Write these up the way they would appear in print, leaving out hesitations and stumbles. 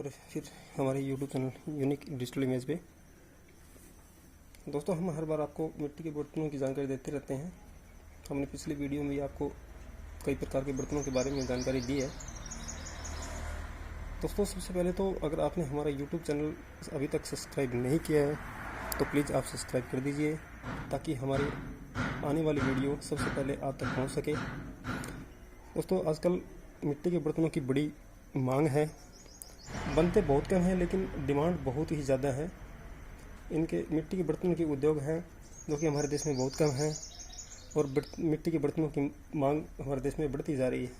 बार फिर हमारे YouTube channel unique digital image पे। दोस्तों, हम हर बार आपको मिट्टी के बर्तनों की जानकारी देते रहते हैं। हमने पिछली वीडियो में भी आपको कई प्रकार के बर्तनों के बारे में जानकारी दी है। दोस्तों, सबसे पहले तो अगर आपने हमारा यूट्यूब चैनल अभी तक सब्सक्राइब नहीं किया है तो प्लीज़ आप सब्सक्राइब कर दीजिए, ताकि हमारी आने वाली वीडियो सबसे पहले आप तक पहुंच सके। दोस्तों, आजकल मिट्टी के बर्तनों की बड़ी मांग है। बनते बहुत कम हैं, लेकिन डिमांड बहुत ही ज़्यादा है। इनके मिट्टी के बर्तनों के उद्योग हैं जो कि हमारे देश में बहुत कम हैं, और मिट्टी के बर्तनों की मांग हमारे देश में बढ़ती जा रही है।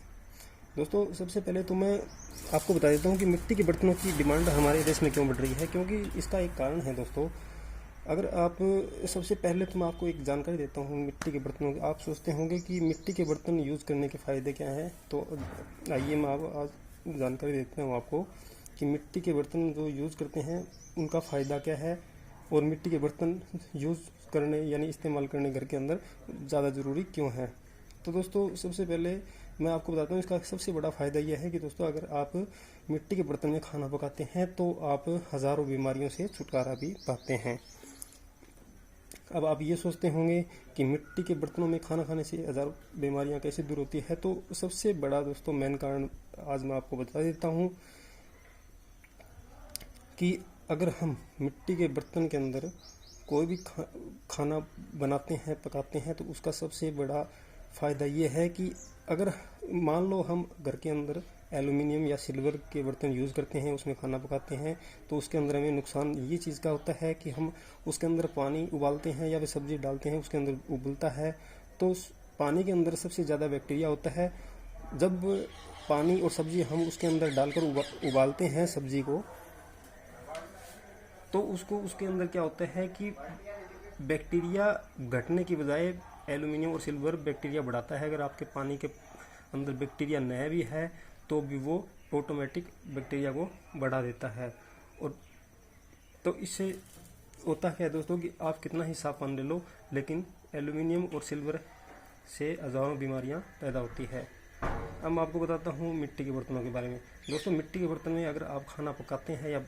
दोस्तों, सबसे पहले तो मैं आपको बता देता हूँ कि मिट्टी के बर्तनों की डिमांड हमारे देश में क्यों बढ़ रही है, क्योंकि इसका एक कारण है। दोस्तों, अगर आप सबसे पहले तो मैं आपको एक जानकारी देता हूँ मिट्टी के बर्तनों की। आप सोचते होंगे कि मिट्टी के बर्तन यूज़ करने के फ़ायदे क्या हैं, तो आइए मैं आज जानकारी देता हूँ आपको कि मिट्टी के बर्तन जो यूज़ करते हैं उनका फ़ायदा क्या है, और मिट्टी के बर्तन यूज़ करने यानी इस्तेमाल करने घर के अंदर ज़्यादा ज़रूरी क्यों है। तो दोस्तों, सबसे पहले मैं आपको बताता हूँ इसका सबसे बड़ा फ़ायदा यह है कि दोस्तों, अगर आप मिट्टी के बर्तन में खाना पकाते हैं तो आप हज़ारों बीमारियों से छुटकारा भी पाते हैं। अब आप ये सोचते होंगे कि मिट्टी के बर्तनों में खाना खाने से हज़ारों बीमारियां कैसे दूर होती है। तो सबसे बड़ा दोस्तों मेन कारण आज मैं आपको बता देता हूँ कि अगर हम मिट्टी के बर्तन के अंदर कोई भी खाना बनाते हैं, पकाते हैं, तो उसका सबसे बड़ा फ़ायदा ये है कि अगर मान लो हम घर के अंदर एल्युमिनियम या सिल्वर के बर्तन यूज़ करते हैं, उसमें खाना पकाते हैं, तो उसके अंदर हमें नुकसान ये चीज़ का होता है कि हम उसके अंदर पानी उबालते हैं या फिर सब्ज़ी डालते हैं, उसके अंदर उबलता है, तो उस पानी के अंदर सबसे ज़्यादा बैक्टीरिया होता है। जब पानी और सब्ज़ी हम उसके अंदर डालकर उबालते हैं सब्ज़ी को, तो उसके अंदर क्या होता है कि बैक्टीरिया घटने की बजाय एल्युमिनियम और सिल्वर बैक्टीरिया बढ़ाता है। अगर आपके पानी के अंदर बैक्टीरिया नया भी है तो भी वो ऑटोमेटिक बैक्टीरिया को बढ़ा देता है। और तो इससे होता है दोस्तों कि आप कितना ही साफ पानी ले लो, लेकिन एल्युमिनियम और सिल्वर से हज़ारों बीमारियां पैदा होती है। अब मैं आपको बताता हूँ मिट्टी के बर्तनों के बारे में। दोस्तों, मिट्टी के बर्तन में अगर आप खाना पकाते हैं या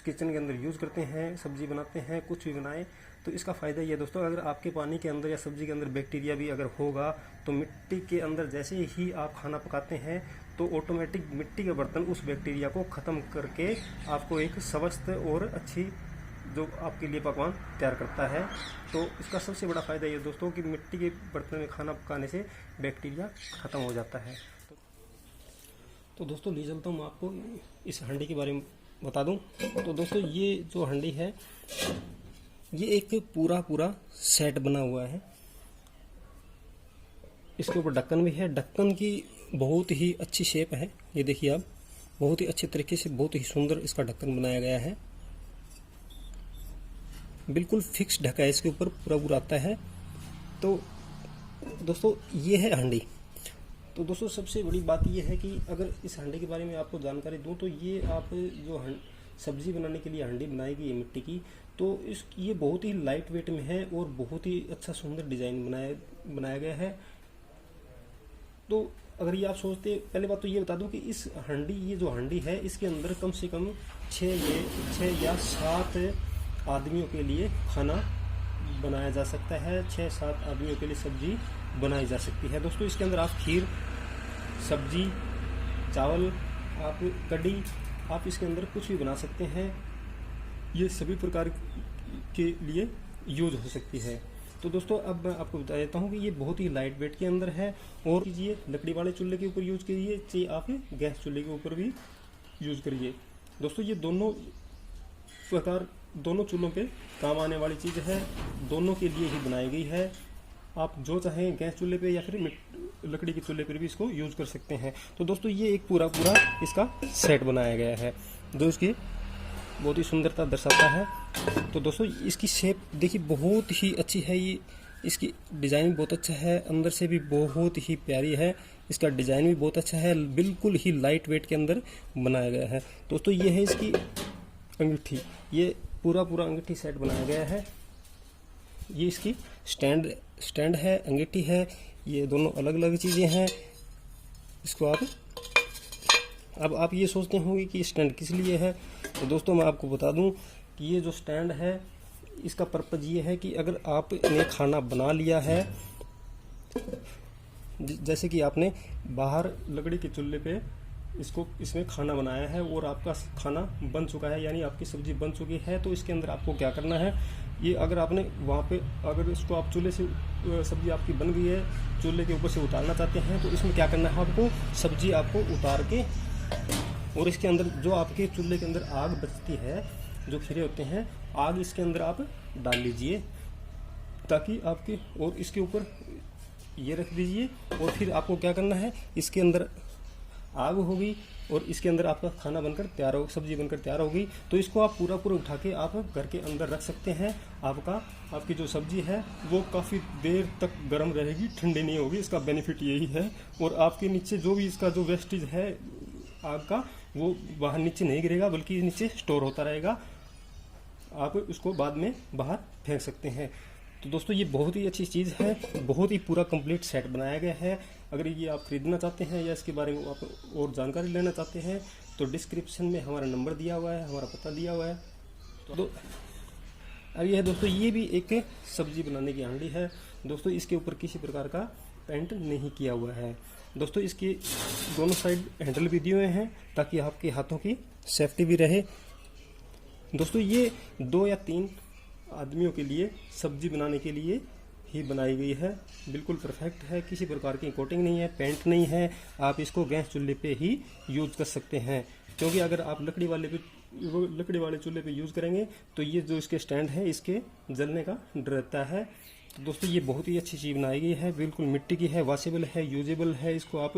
किचन के अंदर यूज़ करते हैं, सब्जी बनाते हैं, कुछ भी बनाएं, तो इसका फ़ायदा ये है दोस्तों, अगर आपके पानी के अंदर या सब्जी के अंदर बैक्टीरिया भी अगर होगा, तो मिट्टी के अंदर जैसे ही आप खाना पकाते हैं तो ऑटोमेटिक मिट्टी का बर्तन उस बैक्टीरिया को ख़त्म करके आपको एक स्वस्थ और अच्छी जो आपके लिए पकवान तैयार करता है। तो इसका सबसे बड़ा फ़ायदा ये दोस्तों कि मिट्टी के बर्तन में खाना पकाने से बैक्टीरिया ख़त्म हो जाता है। तो दोस्तों, ले चलता हूँ मैं आपको इस हांडी के बारे में बता दूं। तो दोस्तों, ये जो हांडी है ये एक पूरा सेट बना हुआ है। इसके ऊपर ढक्कन भी है। ढक्कन की बहुत ही अच्छी शेप है, ये देखिए आप, बहुत ही अच्छे तरीके से बहुत ही सुंदर इसका ढक्कन बनाया गया है। बिल्कुल फिक्स ढक्का है, इसके ऊपर पूरा आता है। तो दोस्तों, ये है हांडी। तो दोस्तों, सबसे बड़ी बात यह है कि अगर इस हांडी के बारे में आपको जानकारी दूं, तो ये आप जो सब्जी बनाने के लिए हांडी बनाई गई है मिट्टी की, तो ये बहुत ही लाइट वेट में है और बहुत ही अच्छा सुंदर डिज़ाइन बनाया गया है। तो अगर ये आप सोचते, पहले बात तो ये बता दूं कि ये जो हांडी है, इसके अंदर कम से कम 6 या 7 आदमियों के लिए खाना बनाया जा सकता है। 6-7 आदमियों के लिए सब्जी बनाई जा सकती है। दोस्तों, इसके अंदर आप खीर, सब्जी, चावल, आप कढ़ी, आप इसके अंदर कुछ भी बना सकते हैं। ये सभी प्रकार के लिए यूज हो सकती है। तो दोस्तों, अब मैं आपको बता देता हूँ कि ये बहुत ही लाइट वेट के अंदर है। और कीजिए लकड़ी वाले चूल्हे के ऊपर यूज करिए, चाहे आप गैस चूल्हे के ऊपर भी यूज करिए। दोस्तों, ये दोनों चूल्हों पे काम आने वाली चीज़ है, दोनों के लिए ही बनाई गई है। आप जो चाहें गैस चूल्हे पे या फिर लकड़ी के चूल्हे पर भी इसको यूज़ कर सकते हैं। तो दोस्तों, ये एक पूरा इसका सेट बनाया गया है जो इसकी बहुत ही सुंदरता दर्शाता है। तो दोस्तों, इसकी शेप देखिए बहुत ही अच्छी है। ये इसकी डिज़ाइन बहुत अच्छा है, अंदर से भी बहुत ही प्यारी है। इसका डिज़ाइन भी बहुत अच्छा है, बिल्कुल ही लाइट वेट के अंदर बनाया गया है। दोस्तों, ये है इसकी अंगूठी। ये पूरा अंगूठी सेट बनाया गया है। ये इसकी स्टैंड है, अंगूठी है, ये दोनों अलग अलग चीज़ें हैं। इसको आप अब आप ये सोचते होंगे कि स्टैंड किस लिए है, तो दोस्तों मैं आपको बता दूं कि ये जो स्टैंड है इसका पर्पज़ ये है कि अगर आपने खाना बना लिया है, जैसे कि आपने बाहर लकड़ी के चूल्हे पे इसमें खाना बनाया है और आपका खाना बन चुका है, यानी आपकी सब्जी बन चुकी है, तो इसके अंदर आपको क्या करना है, ये अगर आपने वहाँ पे अगर इसको आप चूल्हे से सब्जी आपकी बन गई है, चूल्हे के ऊपर से उतारना चाहते हैं, तो इसमें क्या करना है, आपको सब्जी आपको उतार के और इसके अंदर जो आपके चूल्हे के अंदर आग बचती है, जो खीरे होते हैं, आग इसके अंदर आप डाल लीजिए, ताकि आपके और इसके ऊपर ये रख दीजिए। और फिर आपको क्या करना है, इसके अंदर आग होगी और इसके अंदर आपका खाना बनकर तैयार हो, सब्जी बनकर तैयार होगी। तो इसको आप पूरा उठा के आप घर के अंदर रख सकते हैं। आपकी जो सब्जी है वो काफ़ी देर तक गर्म रहेगी, ठंडी नहीं होगी। इसका बेनिफिट यही है। और आपके नीचे जो भी इसका जो वेस्टेज है आग का, वो बाहर नीचे नहीं गिरेगा, बल्कि नीचे स्टोर होता रहेगा। आप उसको बाद में बाहर फेंक सकते हैं। तो दोस्तों ये बहुत ही अच्छी चीज़ है, बहुत ही पूरा कंप्लीट सेट बनाया गया है। अगर ये आप खरीदना चाहते हैं या इसके बारे में आप और जानकारी लेना चाहते हैं, तो डिस्क्रिप्शन में हमारा नंबर दिया हुआ है, हमारा पता दिया हुआ है। तो अब ये है दोस्तों, ये भी एक सब्जी बनाने की हांडी है दोस्तों। इसके ऊपर किसी प्रकार का पेंट नहीं किया हुआ है दोस्तों। इसके दोनों साइड हैंडल भी दिए हुए हैं ताकि आपके हाथों की सेफ्टी भी रहे दोस्तों। ये 2 या 3 आदमियों के लिए सब्जी बनाने के लिए ही बनाई गई है, बिल्कुल परफेक्ट है। किसी प्रकार की कोटिंग नहीं है, पेंट नहीं है। आप इसको गैस चूल्हे पे ही यूज कर सकते हैं, क्योंकि अगर आप लकड़ी वाले चूल्हे पे यूज करेंगे तो ये जो इसके स्टैंड है, इसके जलने का डर रहता है। तो दोस्तों ये बहुत ही अच्छी चीज़ बनाई गई है, बिल्कुल मिट्टी की है, वॉशेबल है, यूजेबल है। इसको आप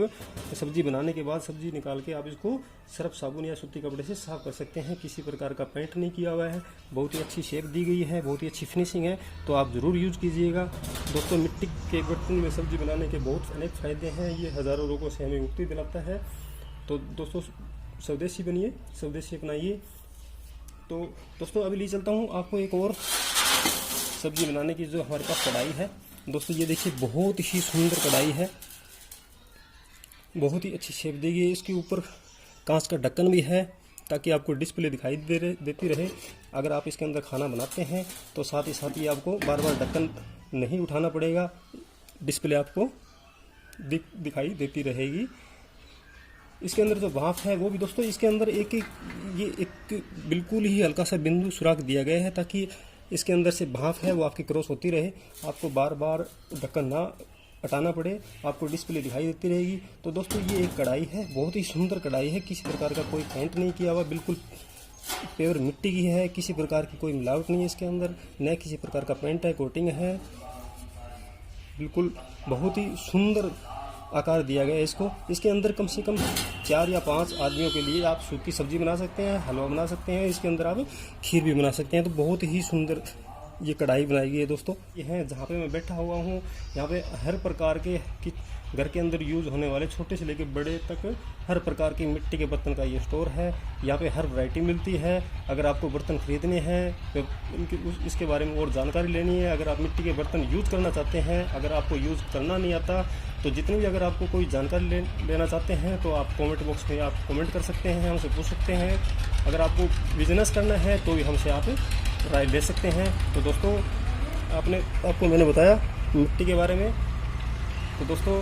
सब्जी बनाने के बाद सब्जी निकाल के आप इसको सर्फ साबुन या सूती कपड़े से साफ कर सकते हैं। किसी प्रकार का पेंट नहीं किया हुआ है, बहुत ही अच्छी शेप दी गई है, बहुत ही अच्छी फिनिशिंग है। तो आप ज़रूर यूज़ कीजिएगा दोस्तों। मिट्टी के बर्तन में सब्जी बनाने के बहुत अनेक फ़ायदे हैं। ये हज़ारों लोगों से हमें मुक्ति दिलाता है। तो दोस्तों स्वदेशी बनिए, स्वदेशी अपनाइए। तो दोस्तों अभी ले चलता हूँ आपको एक और सब्जी बनाने की जो हमारे पास कढ़ाई है दोस्तों। ये देखिए बहुत ही सुंदर कढ़ाई है, बहुत ही अच्छी शेप दी गई है। इसके ऊपर कांच का ढक्कन भी है ताकि आपको डिस्प्ले दिखाई देती रहे। अगर आप इसके अंदर खाना बनाते हैं तो साथ ही आपको बार बार ढक्कन नहीं उठाना पड़ेगा, डिस्प्ले आपको दिखाई देती रहेगी। इसके अंदर जो भाप है वो भी दोस्तों, इसके अंदर एक बिल्कुल ही हल्का सा बिंदु सुराख दिया गया है ताकि इसके अंदर से भाप है वो आपकी क्रॉस होती रहे, आपको बार बार ढक्कन ना हटाना पड़े, आपको डिस्प्ले दिखाई देती रहेगी। तो दोस्तों ये एक कढ़ाई है, बहुत ही सुंदर कढ़ाई है। किसी प्रकार का कोई पेंट नहीं किया हुआ, बिल्कुल प्योर मिट्टी की है। किसी प्रकार की कोई मिलावट नहीं है इसके अंदर, न किसी प्रकार का पेंट है, कोटिंग है। बिल्कुल बहुत ही सुंदर आकार दिया गया है इसको। इसके अंदर कम से कम 4 या 5 आदमियों के लिए आप सूखी सब्जी बना सकते हैं, हलवा बना सकते हैं, इसके अंदर आप खीर भी बना सकते हैं। तो बहुत ही सुंदर ये कढ़ाई बनाई गई है दोस्तों। ये है जहाँ पे मैं बैठा हुआ हूँ, यहाँ पे हर प्रकार के घर के अंदर यूज होने वाले छोटे से लेकर बड़े तक हर प्रकार की मिट्टी के बर्तन का ये स्टोर है। यहाँ पे हर वैरायटी मिलती है। अगर आपको बर्तन खरीदने हैं तो इसके बारे में और जानकारी लेनी है, अगर आप मिट्टी के बर्तन यूज करना चाहते हैं, अगर आपको यूज करना नहीं आता, तो जितनी भी अगर आपको कोई जानकारी लेना चाहते हैं तो आप कमेंट बॉक्स में आप कमेंट कर सकते हैं, हमसे पूछ सकते हैं। अगर आपको बिजनेस करना है तो भी हमसे आप राय ले सकते हैं। तो दोस्तों आपको मैंने बताया मिट्टी के बारे में। तो दोस्तों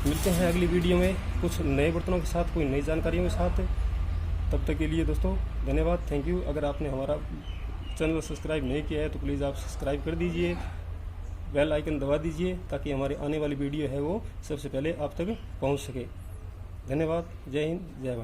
मिलते हैं अगली वीडियो में कुछ नए बर्तनों के साथ, कोई नई जानकारियों के साथ। तब तक के लिए दोस्तों धन्यवाद, थैंक यू। अगर आपने हमारा चैनल सब्सक्राइब नहीं किया है तो प्लीज़ आप सब्सक्राइब कर दीजिए, बेल आइकन दबा दीजिए ताकि हमारी आने वाली वीडियो है वो सबसे पहले आप तक पहुंच सके। धन्यवाद, जय हिंद, जय भारत।